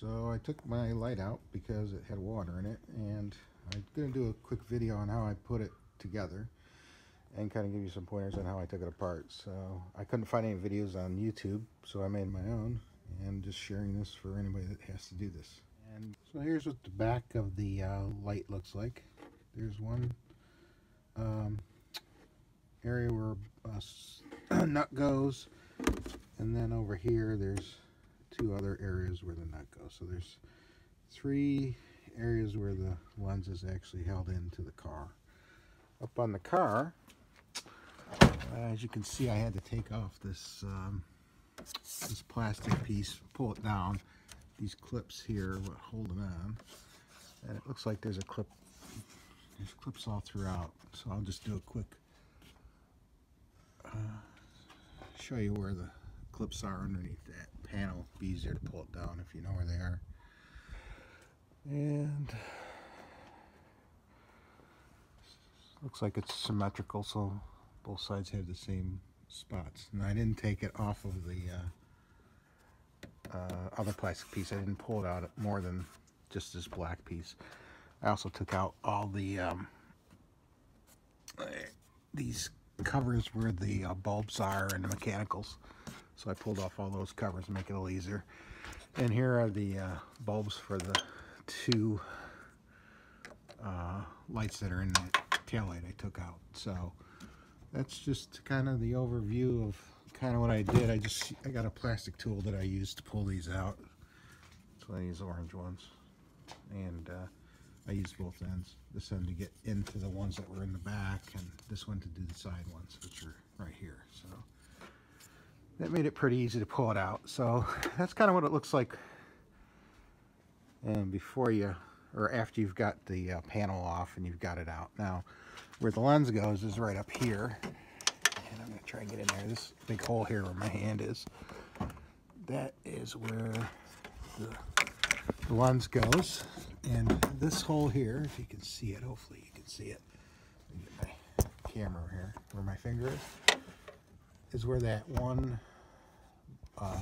So I took my light out because it had water in it, and I'm going to do a quick video on how I put it together and kind of give you some pointers on how I took it apart. So I couldn't find any videos on YouTube, so I made my own, and just sharing this for anybody that has to do this. And so here's what the back of the light looks like. There's one area where a nut goes, and then over here there's two other areas where the nut goes. So there's three areas where the lens is actually held into the car. Up on the car, as you can see, I had to take off this this plastic piece, pull it down. These clips here will hold it on, and it looks like there's a clip. There's clips all throughout, so I'll just do a quick show you where the clips are underneath that panel. It'll be easier to pull it down if you know where they are. And looks like it's symmetrical, so both sides have the same spots. And I didn't take it off of the other plastic piece. I didn't pull it out more than just this black piece. I also took out all the these covers where the bulbs are and the mechanicals. So I pulled off all those covers to make it a little easier. And here are the bulbs for the two lights that are in the taillight I took out. So that's just kind of the overview of kind of what I did. I got a plastic tool that I used to pull these out. So I use orange ones, and I used both ends. This end to get into the ones that were in the back, and this one to do the side ones, which are right here. So that made it pretty easy to pull it out. So that's kind of what it looks like, and before you, or after you've got the panel off and you've got it out. Now, where the lens goes is right up here, and I'm going to try and get in there. This big hole here where my hand is, that is where the lens goes. And this hole here, if you can see it, hopefully you can see it. Let me get my camera here, where my finger is where that one, the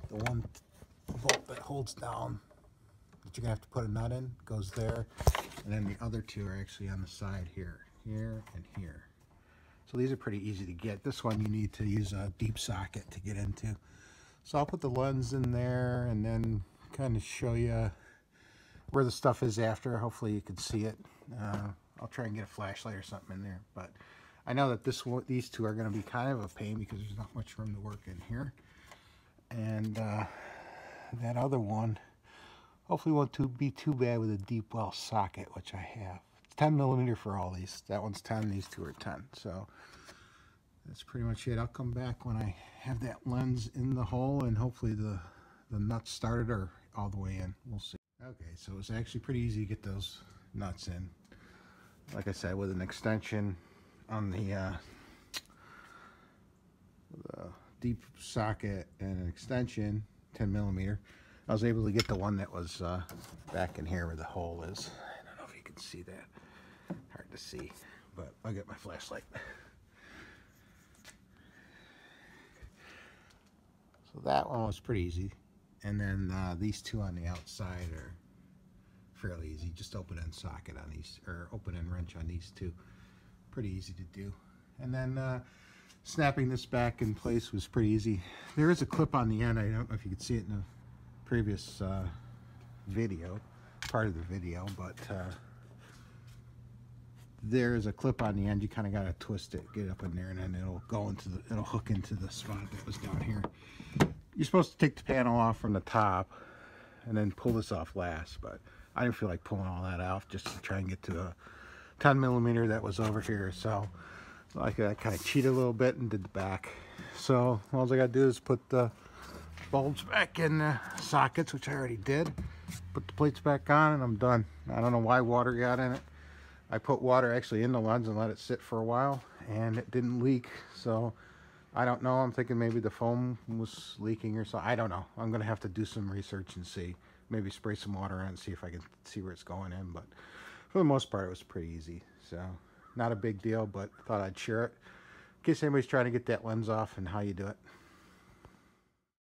one bolt that holds down that you're gonna have to put a nut in goes there, and then the other two are actually on the side here, here and here. So these are pretty easy to get. This one you need to use a deep socket to get into. So I'll put the lens in there and then kind of show you where the stuff is after. Hopefully you can see it. I'll try and get a flashlight or something in there, but I know that these two are going to be kind of a pain because there's not much room to work in here. And that other one hopefully won't be too bad with a deep well socket, which I have. It's 10mm for all these. That one's 10, these two are 10. So that's pretty much it. I'll come back when I have that lens in the hole, and hopefully the nuts started or all the way in. We'll see. Okay, so it's actually pretty easy to get those nuts in. Like I said, with an extension on the deep socket and an extension, 10mm, I was able to get the one that was back in here where the hole is. I don't know if you can see that. Hard to see, but I'll get my flashlight. So that one was pretty easy. And then these two on the outside are fairly easy. Just open end socket on these, or open end wrench on these two. Pretty easy to do. And then snapping this back in place was pretty easy. There is a clip on the end. I don't know if you could see it in the previous video, part of the video, but there is a clip on the end. You kind of got to twist it, get it up in there, and then it'll go into the, it'll hook into the spot that was down here. You're supposed to take the panel off from the top and then pull this off last, but I didn't feel like pulling all that off just to try and get to a 10mm that was over here. So I kind of cheated a little bit and did the back. So all I got to do is put the bulbs back in the sockets, which I already did. Put the plates back on, and I'm done. I don't know why water got in it. I put water actually in the lens and let it sit for a while, and it didn't leak. So I don't know. I'm thinking maybe the foam was leaking or something. I don't know. I'm going to have to do some research and see. Maybe spray some water on it and see if I can see where it's going in. But for the most part, it was pretty easy. So not a big deal, but I thought I'd share it in case anybody's trying to get that lens off and how you do it.